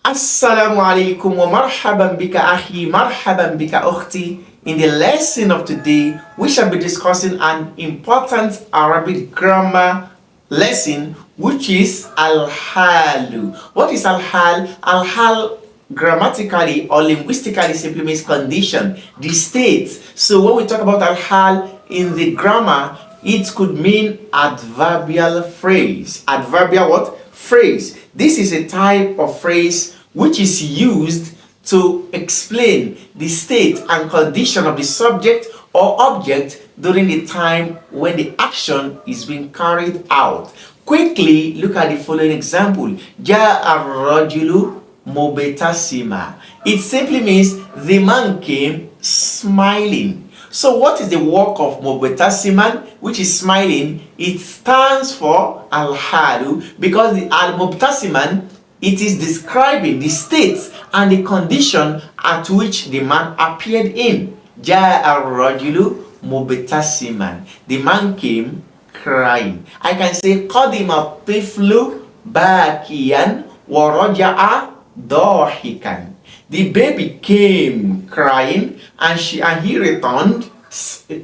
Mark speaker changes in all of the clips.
Speaker 1: Assalamu alaikum wa marhaban bika akhi, marhaban bika ukhti. In the lesson of today, we shall be discussing an important Arabic grammar lesson, which is al-halu. What is al-hal? Al-hal grammatically or linguistically simply means condition, the state. So when we talk about al-hal in the grammar, it could mean adverbial phrase. Adverbial what? Phrase. This is a type of phrase which is used to explain the state and condition of the subject or object during the time when the action is being carried out. Quickly look at the following example. Ja'a ar-rajulu mubetasima. It simply means the man came smiling. So what is the work of mubtasiman, which is smiling? It stands for al-halu, because the al-mubtasiman, it is describing the state and the condition at which the man appeared in. Ja'a ar-rajulu mubtasiman. The man came crying. I can say qadima tiflu bakiyan wa raja'a dahikan. The baby came crying and he returned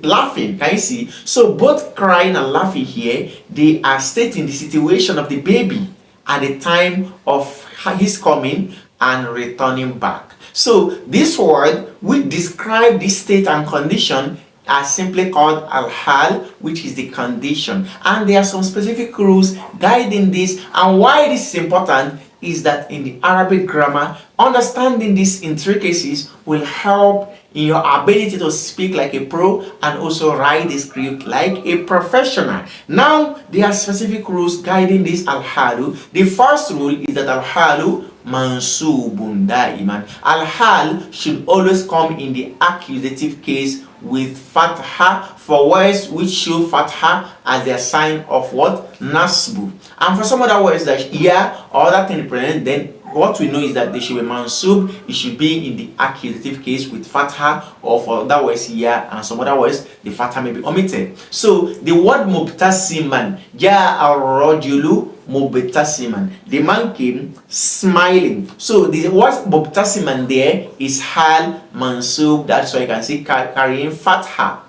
Speaker 1: laughing. Can you see? So both crying and laughing here, they are stating the situation of the baby at the time of his coming and returning back. So this word will describe the state and condition are simply called al-hal, which is the condition. And there are some specific rules guiding this, and why this is important is that in the Arabic grammar, understanding these intricacies will help in your ability to speak like a pro and also write the script like a professional. Now, there are specific rules guiding this al-halu. The first rule is that al-halu mansubun daiman. Al-hal should always come in the accusative case with fatha for words which show fatha as their sign of what? Nasbu. And for some other words that yeah or that can represent, then what we know is that they should be mansub. It should be in the accusative case with fatha, or for other words yeah and some other words the fatha may be omitted. So the word mubtasiman, ja ar-rajulu mubtasiman, the man came smiling. So the word mubtasiman there is hal mansub. That's why you can see carrying fatha.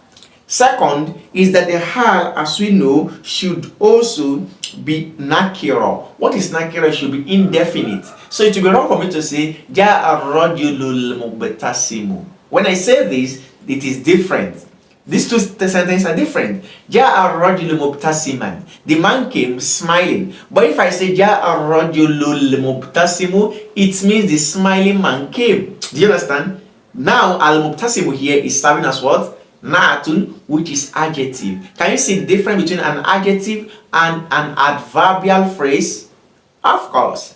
Speaker 1: Second is that the hal, as we know, should also be nakira. What is nakira? It should be indefinite. So it will be wrong for me to say ja'a ar-rajulul mubtasimu. When I say this, it is different. These two sentences are different. Ja'a ar-rajulu mubtasiman. The man came smiling. But if I say ja'a ar-rajulul mubtasimu, it means the smiling man came. Do you understand? Now al-mubtasimu here is serving as what? Na'atun, which is adjective. Can you see the difference between an adjective and an adverbial phrase? Of course.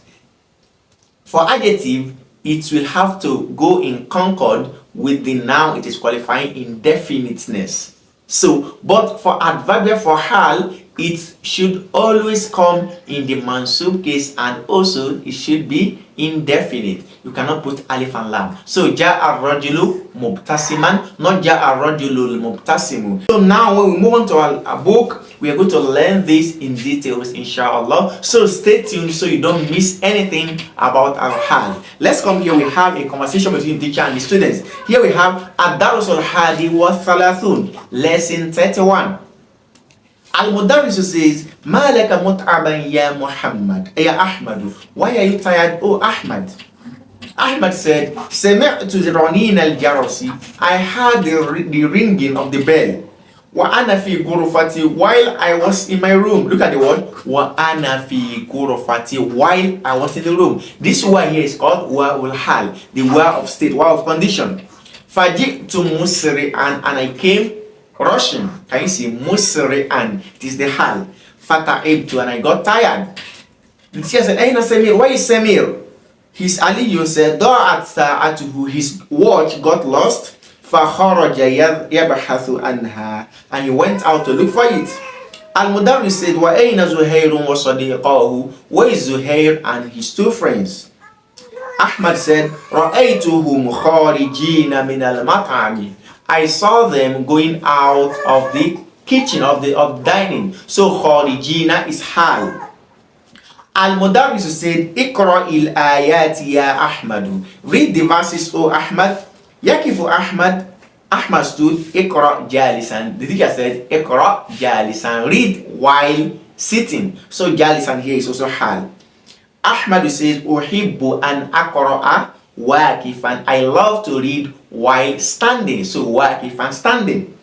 Speaker 1: For adjective, it will have to go in concord with the noun it is qualifying indefiniteness. So, but for adverbial, for hal, it should always come in the mansub case, and also it should be indefinite. You cannot put alif and lam. So ja'a ar-rajulu mubtasiman, not ja'a ar-rajulul mubtasimu. So now when we move on to our book, we are going to learn this in details, inshallah. So stay tuned so you don't miss anything about al-hal. Let's come here. We have a conversation between teacher and the students. Here we have ad-darus al-hadi wa thalathun, lesson 31. Al-Mudarris says, Ma laka mut'aban ya Muhammad, ya Ahmad. Why are you tired, oh Ahmad? Ahmad said, Sami'tu ranin al-jarasi. I heard the ringing of the bell. Wa ana fi ghurfati, while I was in my room. Look at the word. Wa ana fi ghurfati, while I was in the room. This word here is called wa'ul hal, the word of state, word of condition. Faji'tu musri'an, and I came rushing. Can you see musri'an? It is the hal. Fata'ibtu, and I got tired. The teacher said, Aina Samir, where is Samir? His Aliyu said, Da'at sa'atuhu, his watch got lost. فَخَرَجَ يَبْحَثُ عَنْهَا, and he went out to look for it. Al-Mudarris said, وَأَيْنَ زُهَيْرٌ وَصَدِيقَهُ, where is Zuhair and his two friends? Ahmad said, رَأَيْتُهُمْ خَارِجِينَ مِنَ الْمَطْعَمِ, I saw them going out of the kitchen, of dining. So kharijina is hal. Al-Mudarris said, Iqra il ayati ya Ahmadu. Read the verses, O Ahmad. Yakifu Ahmad. Ahmad stood, Iqra jalisan. The teacher said, Iqra jalisan. Read while sitting. So jalisan here is also hal. Ahmad says, Uhibbu an aqra'a waqifan. I love to read while standing. So waqifan, standing.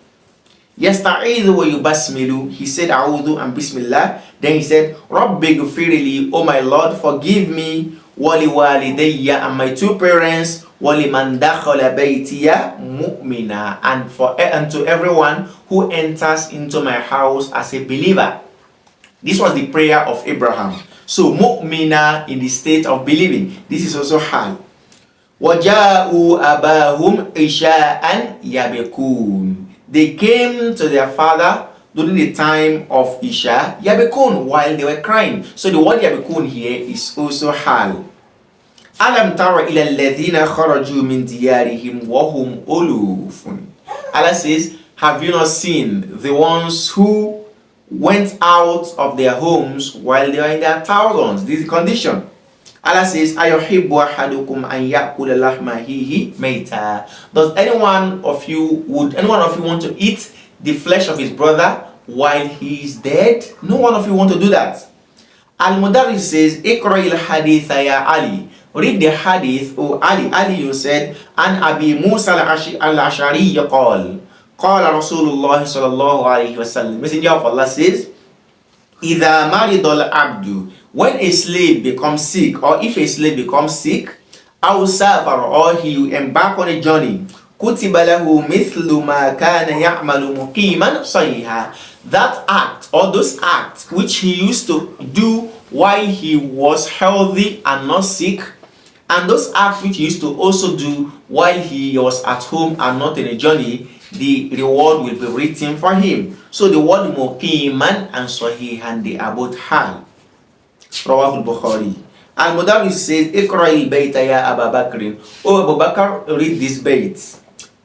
Speaker 1: Yasta'idhu wa yubasmilu. He said a'udhu and bismillah. Then he said, Rabbi gufirili, oh my Lord, forgive me, wali walidayya, and my two parents, wali man dakhala baytiya mu'mina, and to everyone who enters into my house as a believer. This was the prayer of Abraham. So mu'mina, in the state of believing. This is also hal. Waja'u abahum isha'an yabekun. They came to their father during the time of Isha, yabekun, while they were crying. So the word yabekun here is also hal. Alam tara ila alladhina kharaju min diyarihim wa hum ulufun. Allah says, have you not seen the ones who went out of their homes while they were in their thousands? This is the condition. Allah says, Ayuhibbu ahadukum an ya'kula lahma hihi mayta. Does anyone of you want to eat the flesh of his brother while he is dead? No one of you want to do that. Al-Mudarris says, Iqra'il haditha ya Ali. Read the hadith, O Ali. Ali, you said, An Abi Musa al-Ashari yaqal. Qala Rasulullah sallallahu alayhi wa sallam. Messenger of Allah says, Idha maridul abdu. When a slave becomes sick, or if a slave becomes sick, aw safar, or he embark on a journey, kutiba lahu mithlu ma kana ya'malu muqiman sahiha. That act, or those acts which he used to do while he was healthy and not sick, and those acts which he used to also do while he was at home and not in a journey, the reward will be written for him. So the word muqiman and sahihan, they are both hal. Rawah al-Bukhari. Al-Mudarris says, Iqra'il bayta ya Abu Bakr. Oh Abu Bakr, read this bayt.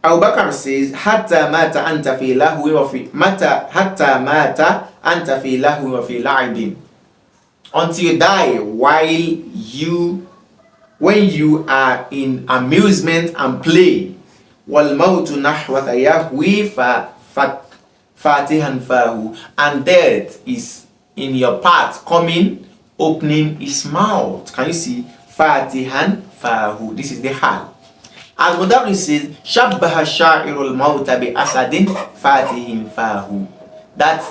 Speaker 1: Abu Bakr says, Hatta mata anta fi lahwi wa fi hatta mata anta fi lahwi wa fi la'ibin. Until you die when you are in amusement and play. Wal mautu nahwata yahwi fatihan fahu. And death is in your path coming, opening his mouth. Can you see? Fatihan fahu. This is the hal. Al-Mudarris says, Shabbaha sha'irul mauta bi asadin fatihin fahu. That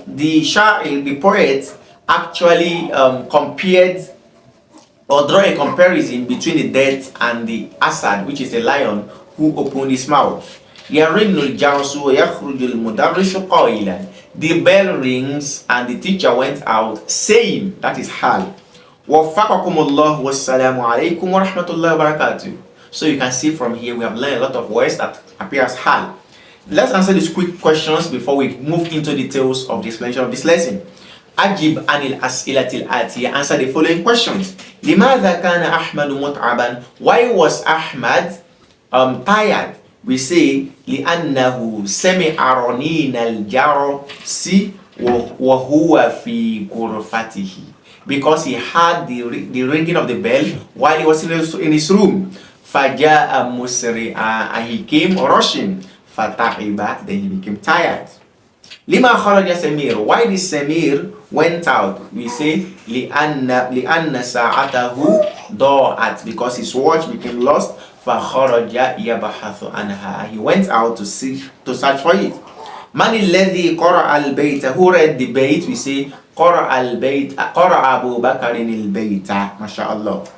Speaker 1: the sha'ir, the poet, actually compared or draw a comparison between the death and the asad, which is a lion who opened his mouth. Yarinul jarsu wa yakhrujul mudarrisu qailan. The bell rings and the teacher went out saying, that is hal. Waffaqakumullah wassalamu alaikum wa rahmatullahi wa barakatuh. So you can see from here we have learned a lot of words that appear as hal. Let's answer these quick questions before we move into details of the explanation of this lesson. Ajib anil as'ilatil atiya. Answer the following questions. Limadha kana Ahmadu mut'aban? Why was Ahmad tired? We say li'annahu sami'a ranin al-jarsi wa huwa fi ghurfatihi. Because he had the ringing of the bell while he was in his room. Faja'a musri'a, and he came rushing. Fata'iba, then he became tired. Lima kharaja Samir. Why did Samir went out? We say li'anna sa'atahu da'at, because his watch became lost. فَخَرَجَ يَبَحَثُ عَنْهَا. He went out to search for it. مَنِ الَّذِي قَرَأَ الْبَيْتَ. Who read the bayt? We say قَرَأَ أَبُو بَكَرٍ الْبَيْتَ. MashaAllah.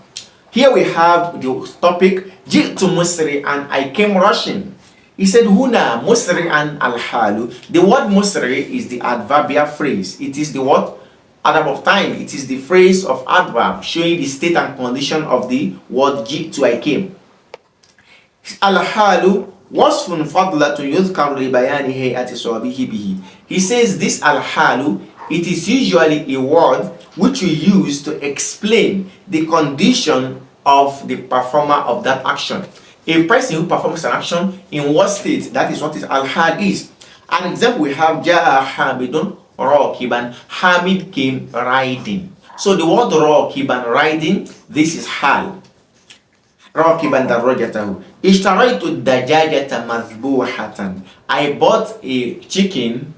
Speaker 1: Here we have the topic جِئْتُ مُسْرِعًا, I came rushing. He said هُنَا مُسْرِعًا الْحَالُ. The word musri is the adverbial phrase. It is the word adverb of time. It is the phrase of adverb showing the state and condition of the word جِئْتُ, I came. Al-halu wasfun fadlatun yudhkaru li bayani hay'ati sawabihi bihi. He says this al-halu, it is usually a word which we use to explain the condition of the performer of that action. A person who performs an action, in what state, that is what al-hal is. An example we have Ja'a Hamidun Rakiban. Hamid came riding. So the word rakiban, riding, this is hal. راكبا دراجته اشتريت الدجاجة مذبوحة. I bought a chicken.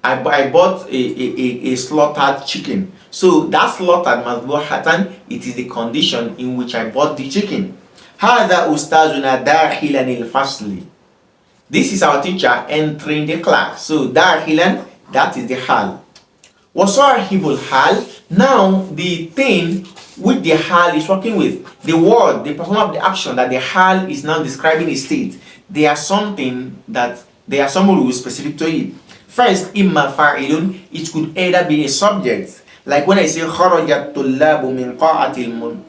Speaker 1: I bought a slaughtered chicken. So that slaughtered مذبوحة, it is the condition in which I bought the chicken. هذا أستاذنا داخلا الفصل. This is our teacher entering the class. So داخلا, that is the hal. وصاحب الحال, now the thing which the hal is working with, the word, the performer of the action that the hal is now describing a state. There are some rules specific to it. First, imma fa'ilun, it could either be a subject. Like when I say خرج الطلاب من قاعة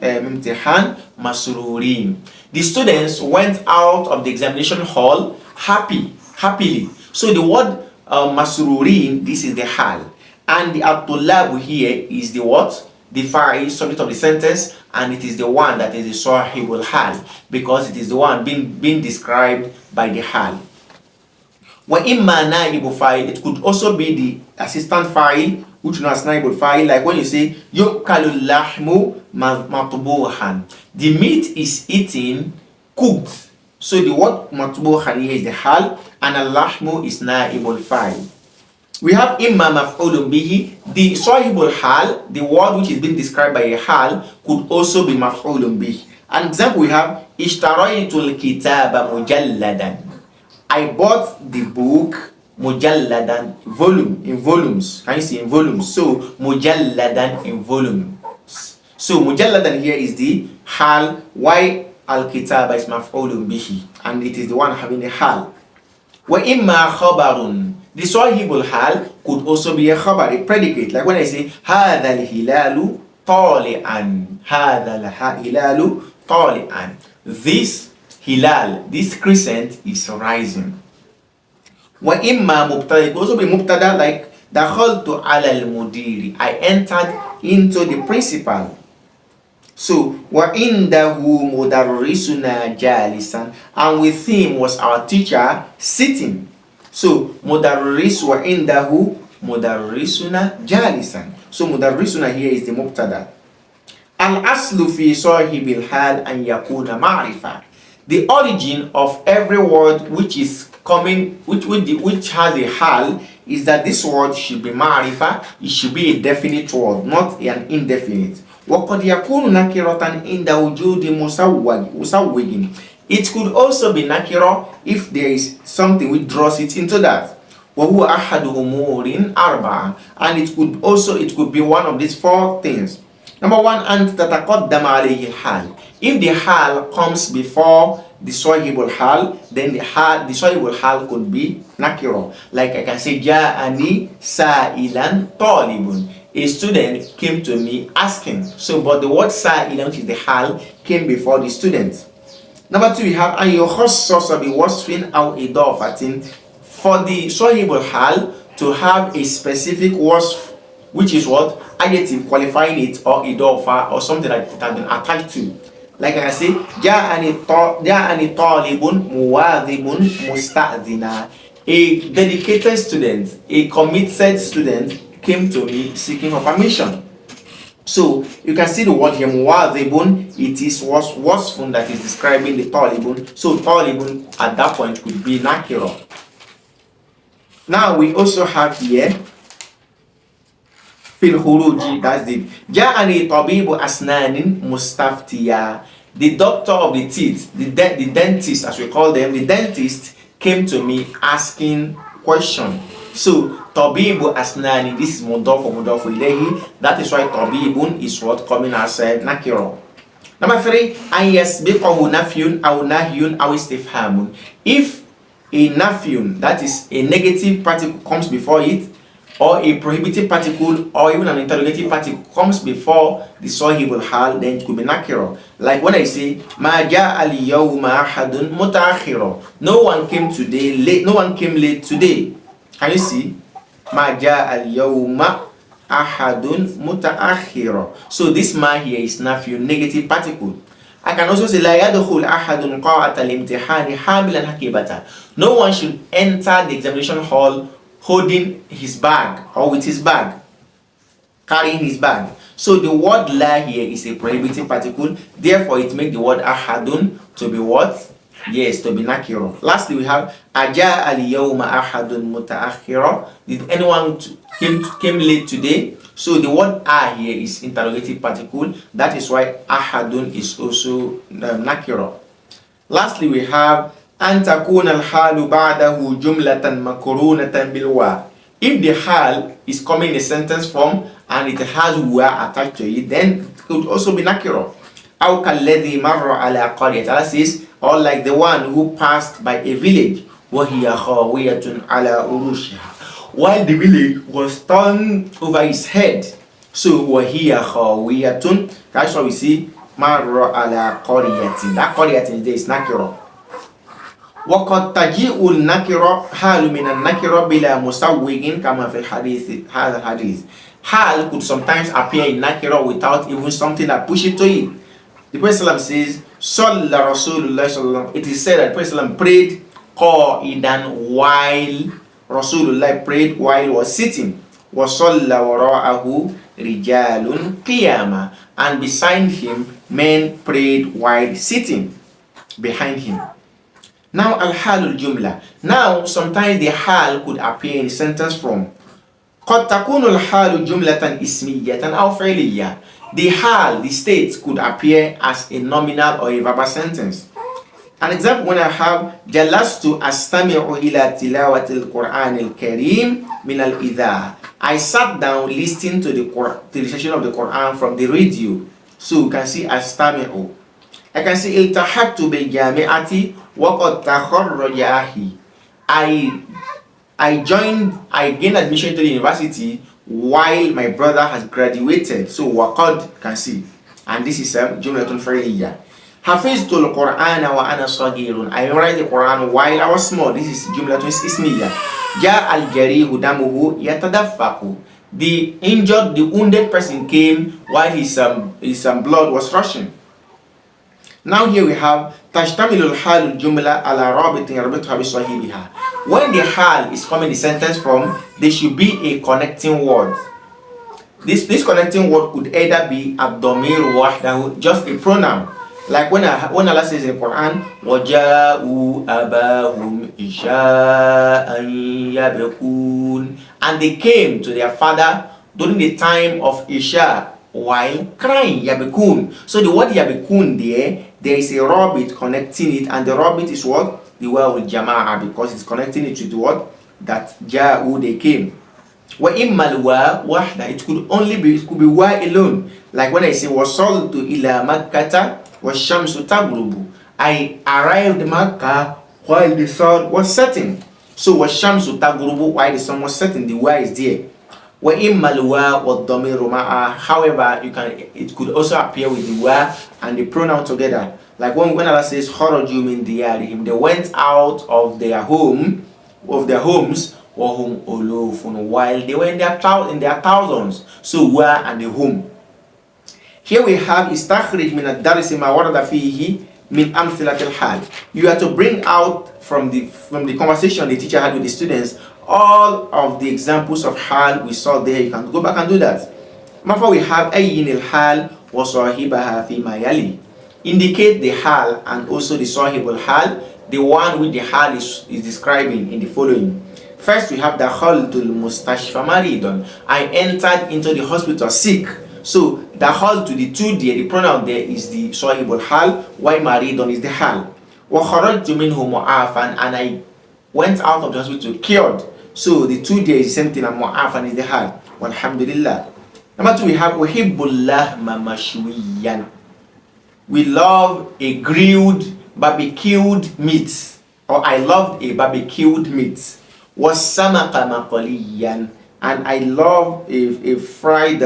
Speaker 1: الامتحان مسرورين. The students went out of the examination hall happily. So the word masrurin, this is the hal. And the at-tullab here is the what? The fa'il, subject of the sentence, and it is the one that is the sahibul hal, because it is the one being described by the hal. Wa imma naibu fa'il, it could also be the assistant fa'il, which known as naibul fa'il, like when you say yukalul lahmu matbuhan, the meat is eaten cooked. So the word matbuhan here is the hal, and al-lahmu is naibul fa'il. We have imma maf'ulun bihi, the sahibul hal, the word which is being described by a hal, could also be maf'ulun bihi. An example we have ishtaraytul kitaba mujalladan. I bought the book mujalladan, in volumes. Can you see in volumes? So mujalladan, in volumes. So mujalladan here is the hal, why al-kitaba is maf'ulun bihi, and it is the one having the hal. Wa imma khabarun, the sahibul hal could also be a khabar, a predicate. Like when I say hadha al-hilalu tali'an, hadha al-hilalu tali'an, this hilal, this crescent is rising. Wa imma mubtada, it could also be mubtada, like dakhaltu ala al-mudiri, I entered into the principal. So wa indahu mudarrisuna jalisan, and with him was our teacher sitting. So mudarris wa indahu mudarrisuna jalisan. So mudarrisuna here is the mubtada. Al-aslu fi sahibil hal an yakuna ma'rifa. The origin of every word which is coming, which has a hal, is that this word should be ma'rifa, it should be a definite word, not an indefinite. وَقَدْ يَكُونُ نَكِرَةً عِنْدَ وُجُودِ مُسَوِّجٍ. It could also be nakira if there is something which draws it into that. وَهُوَ أَحَدُ أُمُورٍ أَرْبَعًا. And it could be one of these four things. Number one, أَنْ تَتَقَدَّمَ عَلَيْهِ الْحَالِ. If the hal comes before the sahibul hal, then the sahibul hal could be nakira. Like I can say جَاءَنِي سَائِلًا طَالِبٌ. A student came to me asking. So, but the word sa'ilan, which is the hal, came before the student. Number two, we have an yukhassasa bi wasfin aw idafatin. For the sahibul hal to have a specific wasf, which is what? Adjective qualifying it, or idafa, or something that it has been attached to. Like I can say, ja'ani talibun muwadhibun musta'dhina. A dedicated student, a committed student came to me seeking for permission. So you can see the word here muwadhibun, it is wasfun that is describing the talibun. So talibun at that point could be nakira. Now we also have here fil khuruji, that's it. Ja'ani tabibu asnanin mustaftiya. The doctor of the teeth, the dentist as we call them, the dentist came to me asking question. So tabibu asnani, this is mudafu ilayhi. That is why tabibun is what coming as nakira. Number three, an yasbiqahu nafyun aw nahyun aw istifhamun. If a nafyun, that is a negative particle, comes before it, or a prohibitive particle, or even an interrogative particle comes before the sahibul hal, then it could be nakira. Like when I say ma ja'a al-yawma ahadun mutaakhira, no one came today late, no one came late today. Can you see? Ma ja'a al-yawma ahadun mutaakhira. So this ma here is nafyu, negative particle. I can also say la yadkhul ahadun qa'ata al-imtihani hamilan hakibata. No one should enter the examination hall holding his bag, or with his bag, carrying his bag. So the word la here is a prohibiting particle, therefore it makes the word ahadun to be what? Yes, to be nakiro. Lastly, we have aja al yawma ahadun mutaakhira. Did anyone came late today? So the word here is interrogative particle. That is why ahadun is also nakiro. Lastly, we have an takuna al-halu ba'dahu jumlatan makurunatan bilwa. If the hal is coming in a sentence form and it has wa attached to it, then it could also be nakiro. Aw kalladhi marra ala qaryat. Allah says, or like the one who passed by a village, وَهِيَ خَاوِيَةٌ عَلَى أُرُوشِهَا, while the village was turned over his head. So وَهِيَ خَاوِيَةٌ, that's why we see marra ala qaryatin. That qaryatin there is nakiro. وَقَدْ تَجِئُ النَّكِرَةُ حَالُ مِنَ النَّكِرَةِ بِلَا مُسَوِّغٍ كَمَا فِي الْحَدِيثِ. هذا الحديث. Hal could sometimes appear in nakira without even something that push it to it. The Prophet says, Salla Rasulullah sallallahu. It is said that the Prophet prayed qa'idan while Rasulullah prayed while he was sitting. Wa salla wara'ahu rijalun qiyama. And beside him, men prayed while sitting behind him. Now al-halul jumla. Now sometimes the hal could appear in sentence form. قد تكون الحال جملة اسمية أو فعلية. The hal, the state, could appear as a nominal or a verbal sentence. An example, when I have جلست أستمع إلى تلاوة القرآن الكريم من الإذاعة. I sat down listening to the recitation of the Quran from the radio. So you can see أستمع. I can see التحقت بالجامعة وقد تخرج أخي. I gained admission to the university while my brother has graduated. So waqad, can see. And this is jumlatun fa'iliyya. Hafiztul Qur'ana wa ana saghirun. I memorized the Quran while I was small. This is jumlatun ismiyya. Ja al-jarihu damuhu yatadaffaqu. The wounded person came while his blood was rushing. Now here we have tashtamilu al-halul jumla ala rabitin yarbituha bi sahibiha. When the hal is coming in the sentence form, there should be a connecting word. This connecting word could either be ad-damir wahdahu, just a pronoun. Like when Allah says in the Quran, وَجَاءُوا أَبَاهُمْ إِشَاءً يَبْكُونَ, and they came to their father during the time of Isha while crying, yabikun. So the word yabikun there is a rabit connecting it, and the rabit is what? The word with jama'a, because it's connecting it to the word that ja'u, they came. Wa immal wa wahda, it could be wa alone. Like when I say wasaltu ila makkata washamsu tagrubu, I arrived in Makkah while the sun was setting. So washamsu tagrubu, while the sun was setting, the wa is there. Wa immal wa wa dhamiru ma'a. However, it could also appear with the wa and the pronoun together. Like when Allah says kharaju min diyarihim, they went out of their homes, wa hum ulufun, while they were in their thousands. So wa and the home. Here we have istakhrij min ad-darsi ma warada fihi min amthilat al-hal. You have to bring out from the conversation the teacher had with the students all of the examples of hal we saw there. You can go back and do that. Therefore we have ayyin al-hal wa sahibaha fi ma yali. Indicate the hal and also the sahibul hal, the one with the hal is describing in the following. First we have the khaltul mustashfa maridun. I entered into the hospital sick. So the hal to the two there, the pronoun there is the sahibul hal, while maridun is the hal. Wa kharajtu minhu mu'afan, and I went out of the hospital cured. So the two there is the same thing, and mu'afan is the hal. Walhamdulillah. Number two, we have uhibbullah mashwiyan. We love a grilled, barbecued meat, or I loved a barbecued meat. Was samaka maqaliyan, and I love a fried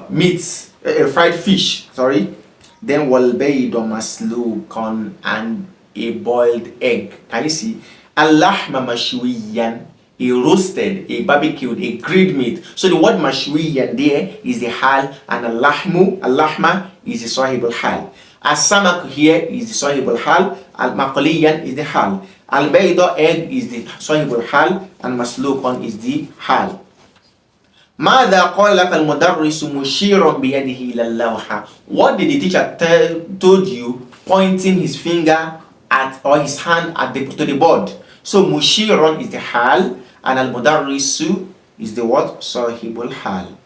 Speaker 1: meat, a fried fish. Sorry. Then wal baydu maslukan, and a boiled egg. Can you see? Al-lahma mashwiyan, a roasted, a barbecued, a grilled meat. So the word mashwiyan there is the hal, and al-lahma is the sahibul hal. As-samak here is the sahibul hal, al-maqliyan is the hal. Al-bayda, egg, is the sahibul hal, and maslukan is the hal. ماذا قال لك المدرس مشيرا بيده إلى اللوحة? What did the teacher told you, pointing his finger at or his hand at to the board? So mushiran is the hal and al-mudarrisu is the what? Sahibul hal.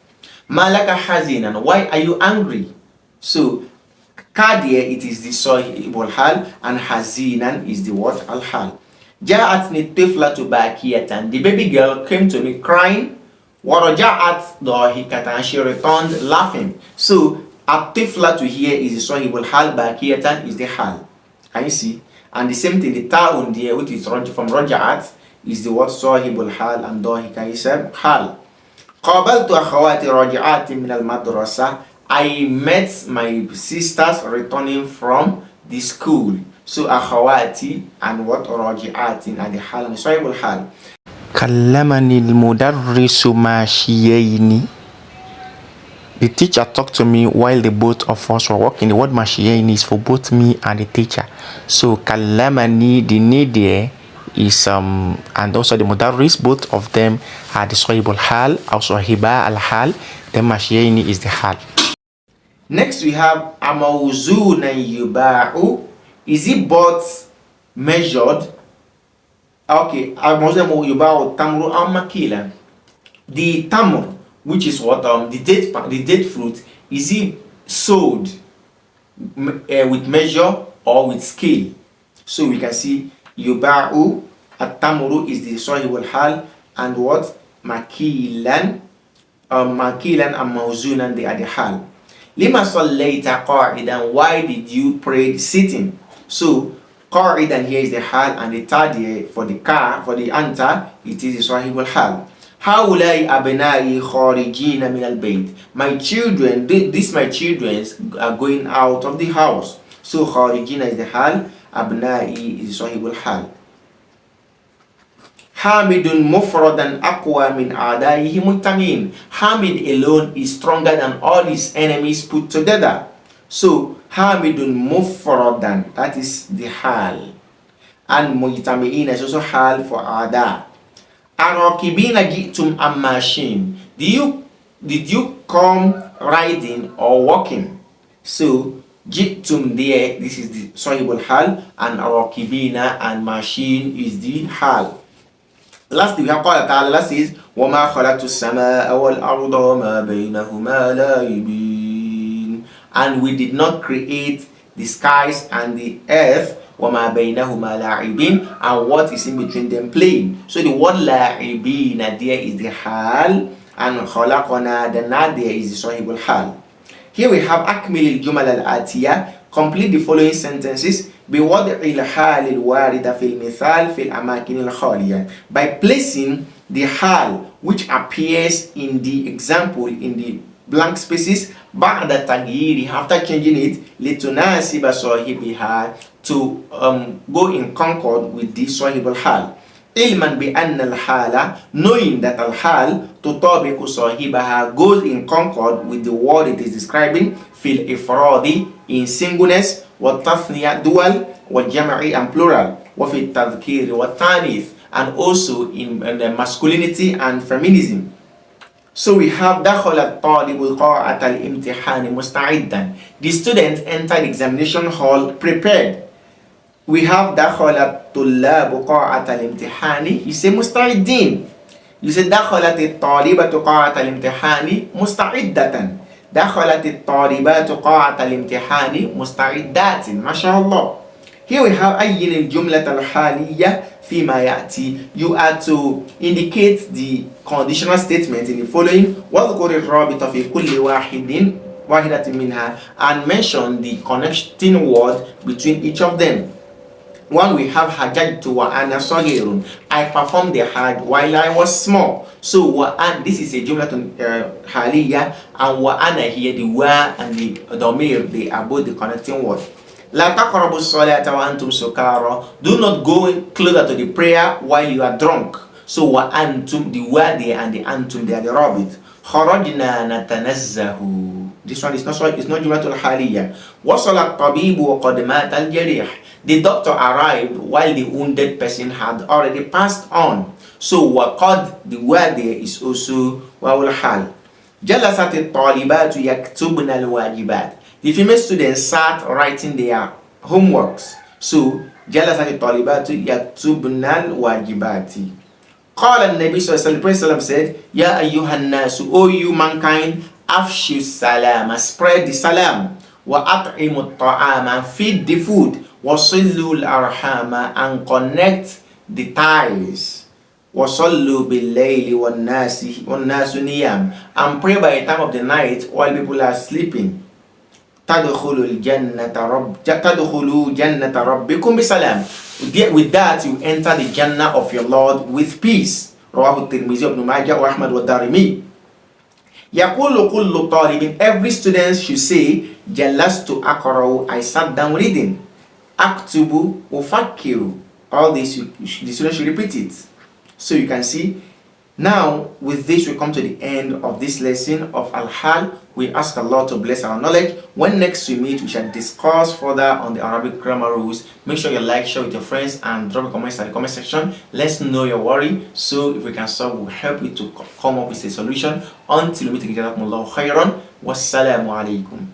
Speaker 1: Malaka hazinan, why are you angry? So Kadia, it is the sahibul hal, and hazinan is the what? Al hal. Ja'atni tiflatu bakiyatan, the baby girl came to me crying. Waraja'at dahikatan, she returned laughing. So at-tiflatu here is the sahibul hal, bakiyatan is the hal. Can you see? And the same thing, the ta'un there, which is from raja'at, is the what? Sahibul hal, and dahika is a hal. قابلت أخواتي راجعات من المدرسة. I met my sisters returning from the school. So akhawati and what? راجعات are the hal and صاحب الحال. كلمني المدرس ماشيين. The teacher talked to me while the both of us were walking. The word mashiyain is for both me and the teacher. So kallamani, the need there is and also the mudarris, both of them are the sahibul hal, also hiba al hal. Then mashiyain is the hal. Next we have amawzuna yuba'u. Is it bought, measured? Okay, amawzuna yuba'u tamru am makila. The tamr, which is what the date fruit, is it sold with measure or with scale? So we can see yuba'u at-tamru is the sahibul hal, and what? Makilan and mawzunan, they are the hal. Lima sallayta qa'idan, why did you pray sitting? So qa'idan here is the hal, and the third here for the anta, it is the sahibul hal. Haulai abnai kharijina min al-bayt, my children, my children are going out of the house. So kharijina is the hal, abnai is sahibul hal. Hamidun mufradan aqwa min a'daihi mutamin. Hamid alone is stronger than all his enemies put together. So Hamidun mufradan, that is the hal, and mujtami'in is also hal for ada. Arakibina jitum ammashin, did you come riding or walking? So jitum there, this is the sahibul hal, and arakibina and machine is the hal. Lastly, we have Allah Ta'ala says, وَمَا خَلَقْتُ السَّمَاءَ وَالْأَرْضَ وَمَا بَيْنَهُمَا لَاعِبِينَ. And we did not create the skies and the earth, وَمَا بَيْنَهُمَا لَاعِبِينَ, and what is in between them playing. So the word لَاعِبِينَ there is the hal, and خَلَقَنَا, the na there is the sahibul hal. Here we have أكمل الجمل الآتية, complete the following sentences بوضع الحال الواردة في المثال في الأماكن الخالية, by placing the hal which appears in the example in the blank spaces بعد تغييره, after changing it, لتناسب صاحبها, to go in concord with the صاحب الحال. علما بأن الحال, knowing that الحال تطابق صاحبها, goes in concord with the word it is describing في الإفراد, in singleness, والتثنية dual, والجمع and plural, وفي التذكير والتانيث, and also in the masculinity and feminism. So we have دخل الطالب قاعة الامتحان مستعدا, the student entered examination hall prepared. We have دخل الطلاب قاعة الامتحان, you say مستعدين. You say دخلت الطالبة قاعة الامتحان مستعدة. دخلت الطالبات قاعة الامتحان مستعدات. ما شاء الله. Here we have أين الجملة الحالية فيما يأتي. You are to indicate the conditional statement in the following. واذكر الرابط في كل واحدة منها, and mention the connecting word between each of them. One, we have hajjajtu wa ana saghirun, I performed the hajj while I was small. So wa an, this is a jumlatun haliyya, and wa ana here, the wa and the damir, they are both the connecting word. La taqrabu as-salata wa antum sukara, do not go closer to the prayer while you are drunk. So wa antum, the wa there and the antum, they are the rabit. Kharajna natanazzahu, this one is not jumlatul haliyya. Wasala at-tabibu wa qad mata al-jarih, the doctor arrived while the wounded person had already passed on. So waqad, the word there is also wawul hal. Jalasat at-talibatu yaktubna al-wajibat. The female students sat writing their homeworks. So jalasat at-talibatu yaktubna al-wajibati. Qala an-nabi sallallahu alaihi wasallam said, Ya ayyuhan nasu, O you mankind, afshu salama, spread the salam, wa at'imu at-ta'ama, feed the food, wa sillu al-arhama, and connect the ties, wa sallu bil-layli wan-nasu niyam, and pray by the time of the night while people are sleeping. Tadkhulu jannata rabbikum bisalam. With that, you enter the Jannah of your Lord with peace. Rawahu Tirmidhi, Ibn Majah, wa Ahmad wa Darimi. Yaqulu kullu talibin, every student should say, Jalastu aqra'u, I sat down reading. Aktubu ufakkiru. All this, the student should repeat it. So you can see, now with this we come to the end of this lesson of Al-Hal. We ask Allah to bless our knowledge. When next we meet, we shall discuss further on the Arabic grammar rules. Make sure you like, share with your friends, and drop a comment in the comment section. Let's know your worry, so if we can solve, we'll help you to come up with a solution. Until we meet again, jazakumullahu khairan. Wassalamu alaikum.